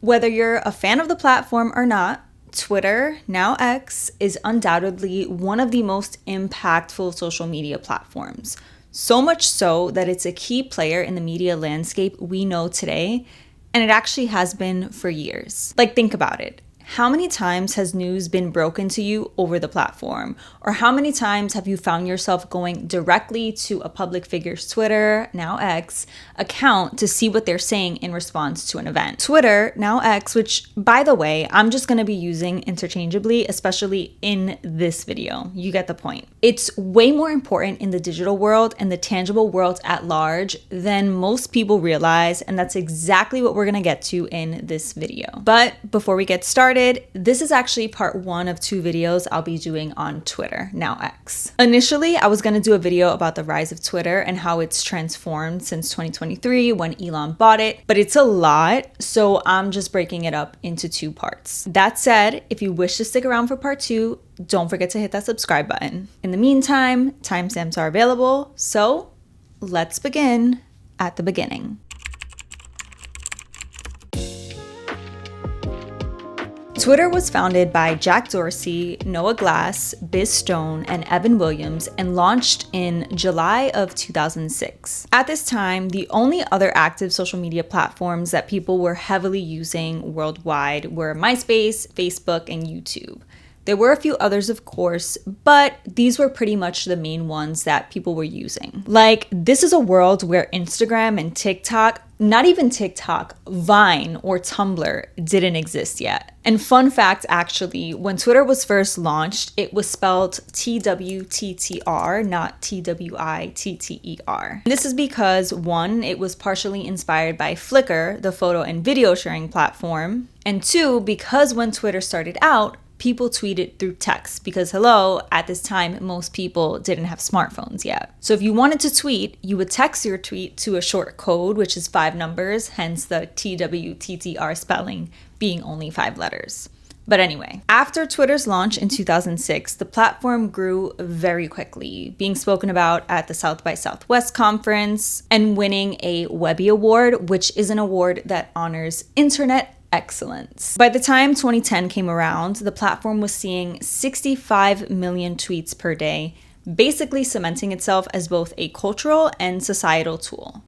Whether you're a fan of the platform or not, Twitter, now X, is undoubtedly one of the most impactful social media platforms. So much so that it's a key player in the media landscape we know today, and it actually has been for years. Like, think about it. How many times has news been broken to you over the platform? Or how many times have you found yourself going directly to a public figure's Twitter, now X, account to see what they're saying in response to an event? Twitter, now X, which, by the way, I'm just going to be using interchangeably, especially in this video. You get the point. It's way more important in the digital world and the tangible world at large than most people realize, and that's exactly what we're going to get to in this video. But before we get started, this is actually part one of 2 videos I'll be doing on Twitter, now X. Initially, I was going to do a video about the rise of Twitter and how it's transformed since 2023 when Elon bought it, but it's a lot, so I'm just breaking it up into 2 parts. That said, if you wish to stick around for part 2, don't forget to hit that subscribe button. In the meantime, timestamps are available, so let's begin at the beginning. Twitter was founded by Jack Dorsey, Noah Glass, Biz Stone, and Evan Williams and launched in July of 2006. At this time, the only other active social media platforms that people were heavily using worldwide were MySpace, Facebook, and YouTube. There were a few others, of course, but these were pretty much the main ones that people were using. Like, this is a world where Instagram and TikTok, not even TikTok, Vine or Tumblr didn't exist yet. And fun fact, actually, when Twitter was first launched, it was spelled TWTTR, not TWITTER. This is because, 1, it was partially inspired by Flickr, the photo and video sharing platform, and 2, because when Twitter started out, people tweeted through text because, hello, at this time, most people didn't have smartphones yet. So if you wanted to tweet, you would text your tweet to a short code, which is 5 numbers, hence the TWTTR spelling being only 5 letters. But anyway, after Twitter's launch in 2006, the platform grew very quickly, being spoken about at the South by Southwest conference and winning a Webby Award, which is an award that honors internet excellence. By the time 2010 came around, the platform was seeing 65 million tweets per day, basically cementing itself as both a cultural and societal tool.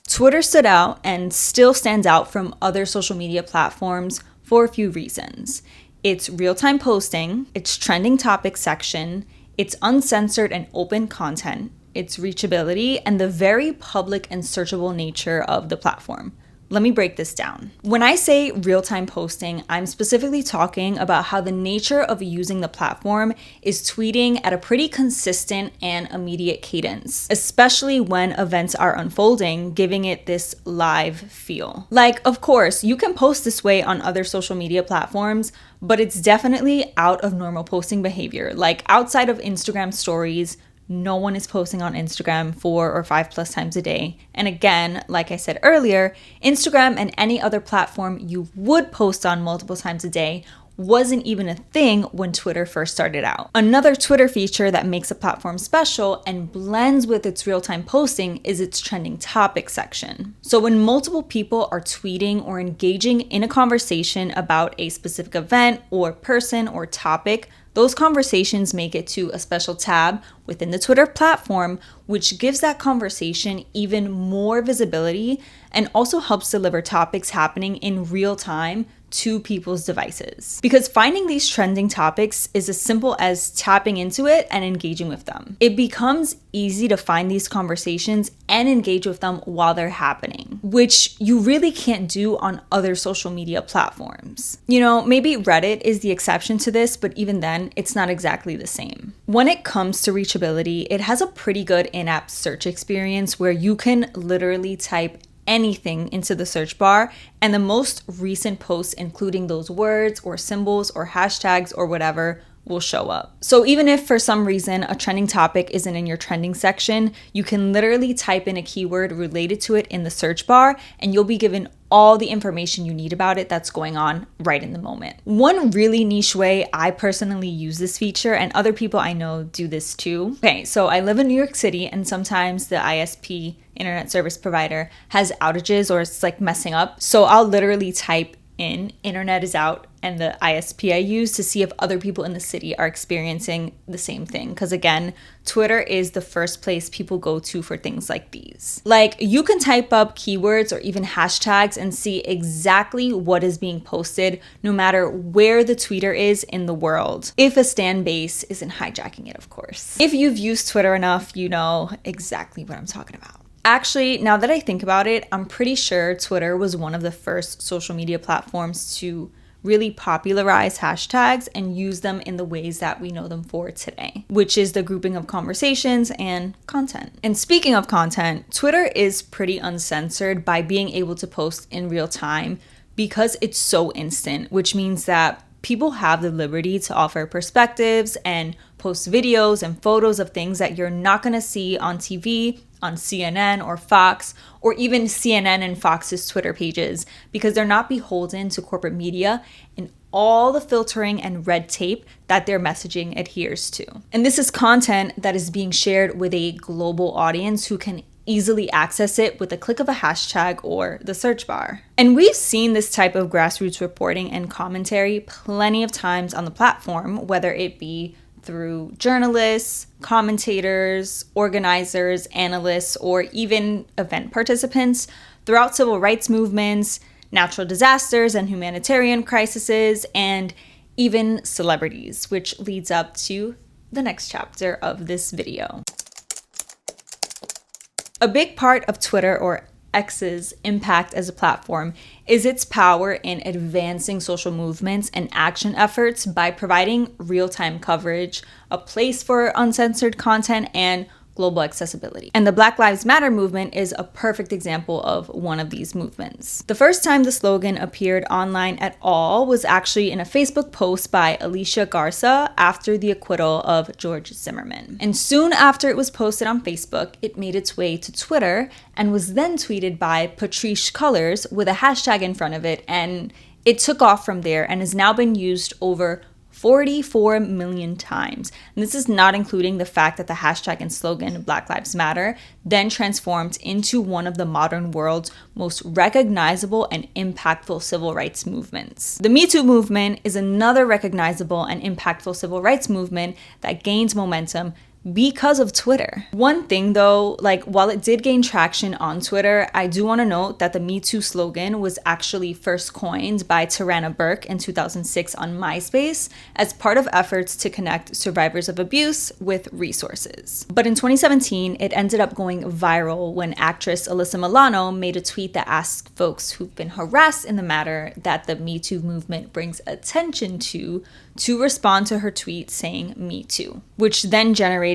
Twitter stood out and still stands out from other social media platforms for a few reasons. Its real-time posting, its trending topics section, its uncensored and open content, its reachability, and the very public and searchable nature of the platform. Let me break this down. When I say real-time posting, I'm specifically talking about how the nature of using the platform is tweeting at a pretty consistent and immediate cadence, especially when events are unfolding, giving it this live feel. Like, of course, you can post this way on other social media platforms, but it's definitely out of normal posting behavior. Like, outside of Instagram stories, no one is posting on Instagram 4 or 5+ times a day. And again, like I said earlier, Instagram and any other platform you would post on multiple times a day wasn't even a thing when Twitter first started out. Another Twitter feature that makes a platform special and blends with its real-time posting is its trending topic section. So when multiple people are tweeting or engaging in a conversation about a specific event or person or topic, those conversations make it to a special tab within the Twitter platform, which gives that conversation even more visibility and also helps deliver topics happening in real time to people's devices. Because finding these trending topics is as simple as tapping into it and engaging with them. It becomes easy to find these conversations and engage with them while they're happening, which you really can't do on other social media platforms. You know, maybe Reddit is the exception to this, but even then, it's not exactly the same. When it comes to reachability, it has a pretty good in-app search experience where you can literally type anything into the search bar, and the most recent posts, including those words or symbols or hashtags or whatever, will show up. So even if for some reason a trending topic isn't in your trending section, you can literally type in a keyword related to it in the search bar and you'll be given all the information you need about it that's going on right in the moment. One really niche way I personally use this feature, and other people I know do this too. Okay, so I live in New York City, and sometimes the ISP, internet service provider, has outages or it's like messing up. So I'll literally type in internet is out and the ISP I use to see if other people in the city are experiencing the same thing. Because again, Twitter is the first place people go to for things like these. Like, you can type up keywords or even hashtags and see exactly what is being posted, no matter where the tweeter is in the world, if a stan base isn't hijacking it, of course. If you've used Twitter enough, you know exactly what I'm talking about. Actually, now that I think about it, I'm pretty sure Twitter was one of the first social media platforms to really popularize hashtags and use them in the ways that we know them for today, which is the grouping of conversations and content. And speaking of content, Twitter is pretty uncensored by being able to post in real time because it's so instant, which means that people have the liberty to offer perspectives and post videos and photos of things that you're not going to see on TV, on CNN or Fox, or even CNN and Fox's Twitter pages, because they're not beholden to corporate media and all the filtering and red tape that their messaging adheres to. And this is content that is being shared with a global audience who can easily access it with a click of a hashtag or the search bar. And we've seen this type of grassroots reporting and commentary plenty of times on the platform, whether it be through journalists, commentators, organizers, analysts, or even event participants throughout civil rights movements, natural disasters and humanitarian crises, and even celebrities, which leads up to the next chapter of this video. A big part of Twitter, or X's, impact as a platform is its power in advancing social movements and action efforts by providing real-time coverage, a place for uncensored content, and global accessibility. And the Black Lives Matter movement is a perfect example of one of these movements. The first time the slogan appeared online at all was actually in a Facebook post by Alicia Garza after the acquittal of George Zimmerman. And soon after it was posted on Facebook, it made its way to Twitter and was then tweeted by Patrice Colors with a hashtag in front of it, and it took off from there and has now been used over 44 million times. And this is not including the fact that the hashtag and slogan Black Lives Matter then transformed into one of the modern world's most recognizable and impactful civil rights movements. The Me Too movement is another recognizable and impactful civil rights movement that gains momentum because of Twitter. One thing though, like, while it did gain traction on Twitter, I do want to note that the Me Too slogan was actually first coined by Tarana Burke in 2006 on MySpace as part of efforts to connect survivors of abuse with resources. But in 2017, it ended up going viral when actress Alyssa Milano made a tweet that asked folks who've been harassed in the matter that the Me Too movement brings attention to respond to her tweet saying Me Too, which then generated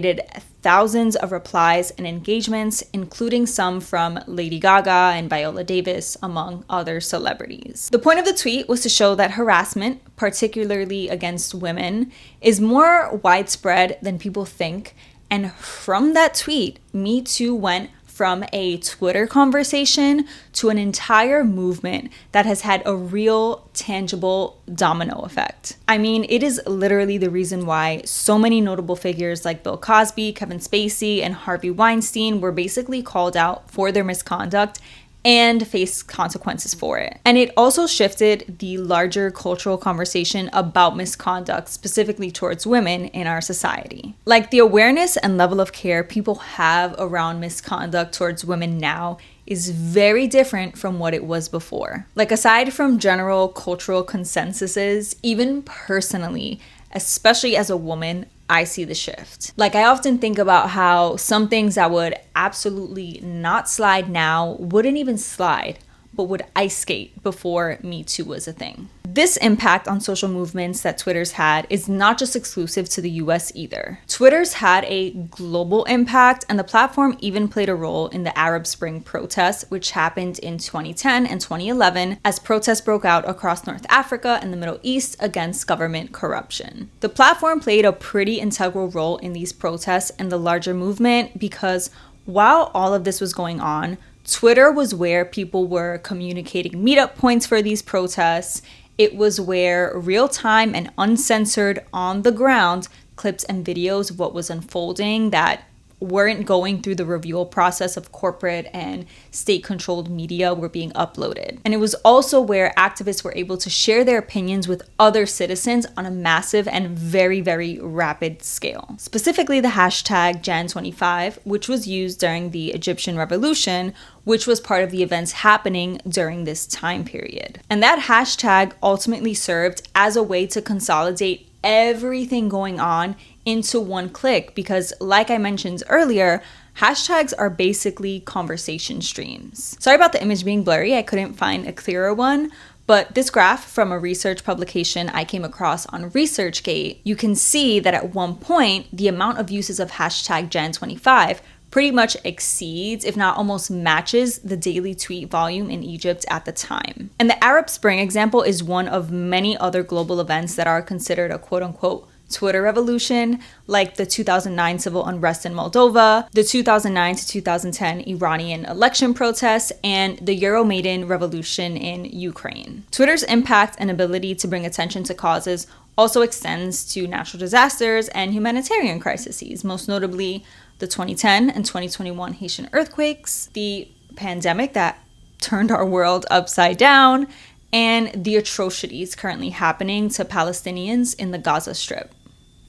thousands of replies and engagements, including some from Lady Gaga and Viola Davis, among other celebrities. The point of the tweet was to show that harassment, particularly against women, is more widespread than people think. And from that tweet, Me Too went from a Twitter conversation to an entire movement that has had a real, tangible domino effect. I mean, it is literally the reason why so many notable figures like Bill Cosby, Kevin Spacey, and Harvey Weinstein were basically called out for their misconduct and face consequences for it. And it also shifted the larger cultural conversation about misconduct, specifically towards women in our society. Like, the awareness and level of care people have around misconduct towards women now is very different from what it was before. Like, aside from general cultural consensuses, even personally, especially as a woman, I see the shift. Like, I often think about how some things that would absolutely not slide now wouldn't even slide, but would ice skate before Me Too was a thing. This impact on social movements that Twitter's had is not just exclusive to the US either. Twitter's had a global impact, and the platform even played a role in the Arab Spring protests, which happened in 2010 and 2011 as protests broke out across North Africa and the Middle East against government corruption. The platform played a pretty integral role in these protests and the larger movement because while all of this was going on, Twitter was where people were communicating meetup points for these protests. It was where real-time and uncensored, on the ground clips and videos of what was unfolding that weren't going through the review process of corporate and state-controlled media were being uploaded. And it was also where activists were able to share their opinions with other citizens on a massive and very, very rapid scale. Specifically the hashtag Jan25, which was used during the Egyptian Revolution, which was part of the events happening during this time period. And that hashtag ultimately served as a way to consolidate everything going on into one click, because like I mentioned earlier, hashtags are basically conversation streams. Sorry about the image being blurry, I couldn't find a clearer one, but this graph from a research publication I came across on ResearchGate, you can see that at one point, the amount of uses of hashtag Jan25 pretty much exceeds, if not almost matches, the daily tweet volume in Egypt at the time. And the Arab Spring example is one of many other global events that are considered a quote-unquote Twitter revolution, like the 2009 civil unrest in Moldova, the 2009 to 2010 Iranian election protests, and the Euromaidan revolution in Ukraine. Twitter's impact and ability to bring attention to causes also extends to natural disasters and humanitarian crises, most notably the 2010 and 2021 Haitian earthquakes, the pandemic that turned our world upside down, and the atrocities currently happening to Palestinians in the Gaza Strip.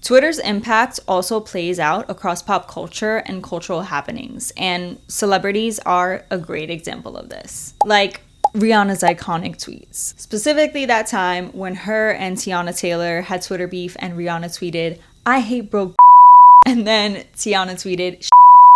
Twitter's impact also plays out across pop culture and cultural happenings, and celebrities are a great example of this. Like Rihanna's iconic tweets. Specifically that time when her and Tiana Taylor had Twitter beef and Rihanna tweeted, "I hate broke," and then Tiana tweeted,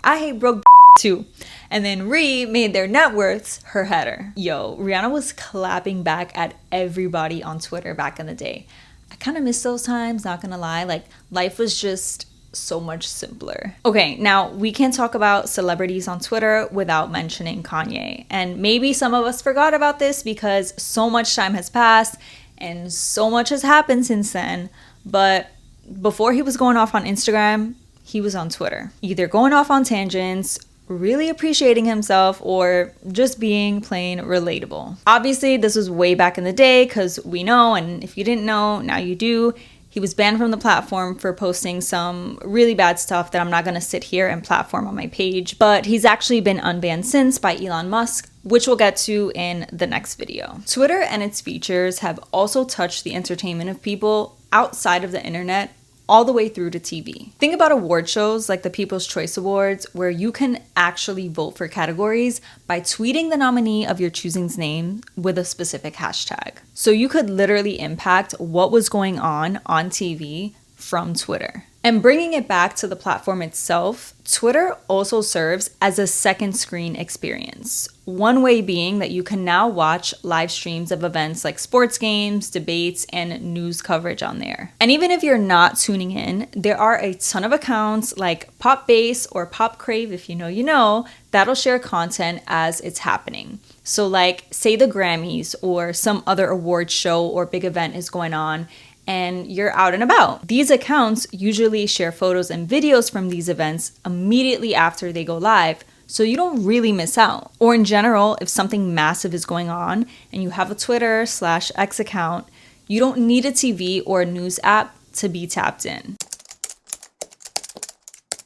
"I hate broke too." And then Ree made their net worths her header. Yo, Rihanna was clapping back at everybody on Twitter back in the day. I kind of miss those times, not gonna lie. Like, life was just so much simpler. Okay, now we can't talk about celebrities on Twitter without mentioning Kanye. And maybe some of us forgot about this because so much time has passed and so much has happened since then. But before he was going off on Instagram, he was on Twitter, either going off on tangents, really appreciating himself, or just being plain relatable. Obviously, this was way back in the day because we know, and if you didn't know, now you do. He was banned from the platform for posting some really bad stuff that I'm not going to sit here and platform on my page, but he's actually been unbanned since by Elon Musk, which we'll get to in the next video. Twitter and its features have also touched the entertainment of people outside of the internet all the way through to TV. Think about award shows like the People's Choice Awards, where you can actually vote for categories by tweeting the nominee of your choosing's name with a specific hashtag. So you could literally impact what was going on TV from Twitter. And bringing it back to the platform itself, Twitter also serves as a second screen experience. One way being that you can now watch live streams of events like sports games, debates, and news coverage on there. And even if you're not tuning in, there are a ton of accounts like Popbase or Popcrave, if you know, that'll share content as it's happening. So like, say the Grammys or some other award show or big event is going on, and you're out and about. These accounts usually share photos and videos from these events immediately after they go live, so you don't really miss out. Or in general, if something massive is going on and you have a Twitter/X account, you don't need a TV or a news app to be tapped in.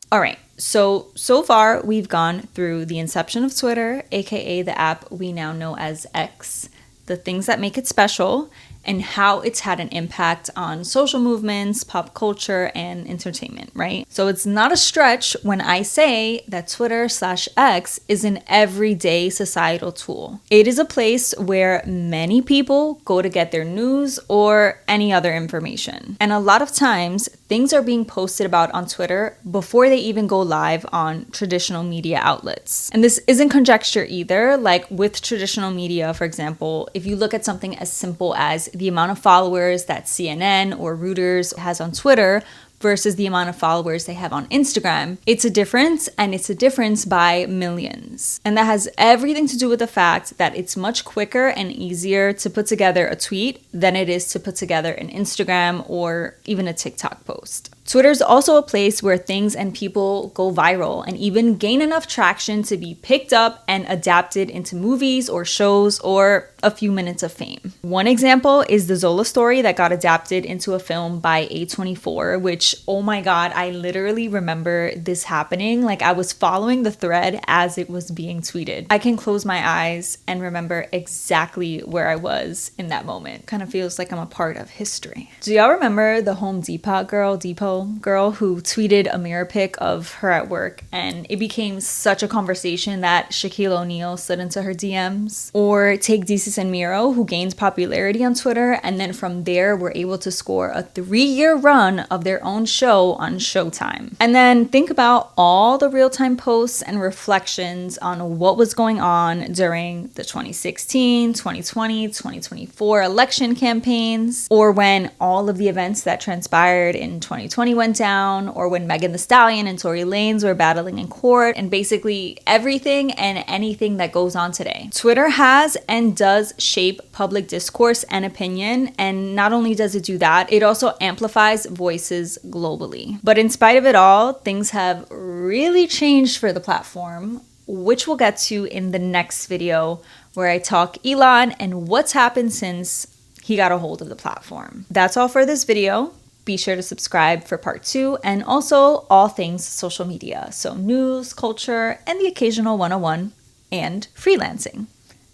All right, so far we've gone through the inception of Twitter, aka the app we now know as X, the things that make it special, and how it's had an impact on social movements, pop culture, and entertainment, right? So it's not a stretch when I say that Twitter/X is an everyday societal tool. It is a place where many people go to get their news or any other information. And a lot of times, things are being posted about on Twitter before they even go live on traditional media outlets. And this isn't conjecture either. Like with traditional media, for example, if you look at something as simple as the amount of followers that CNN or Reuters has on Twitter versus the amount of followers they have on Instagram, it's a difference, and it's a difference by millions. And that has everything to do with the fact that it's much quicker and easier to put together a tweet than it is to put together an Instagram or even a TikTok post. Twitter's also a place where things and people go viral and even gain enough traction to be picked up and adapted into movies or shows or a few minutes of fame. One example is the Zola story that got adapted into a film by A24, which, oh my god, I literally remember this happening. Like, I was following the thread as it was being tweeted. I can close my eyes and remember exactly where I was in that moment. Kind of feels like I'm a part of history. Do y'all remember the Home Depot girl who tweeted a mirror pic of her at work, and it became such a conversation that Shaquille O'Neal slid into her DMs? Or take Desus and Mero, who gained popularity on Twitter, and then from there were able to score a 3-year run of their own show on Showtime. And then think about all the real-time posts and reflections on what was going on during the 2016, 2020, 2024 election campaigns, or when all of the events that transpired in 2020 went down, or when Megan Thee Stallion and Tory Lanez were battling in court, and basically everything and anything that goes on today. Twitter has and does shape public discourse and opinion, and not only does it do that, it also amplifies voices globally. But in spite of it all, things have really changed for the platform, which we'll get to in the next video, where I talk Elon and what's happened since he got a hold of the platform. That's all for this video. Be sure to subscribe for part 2 and also all things social media. So news, culture, and the occasional 101 and freelancing.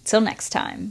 Till next time.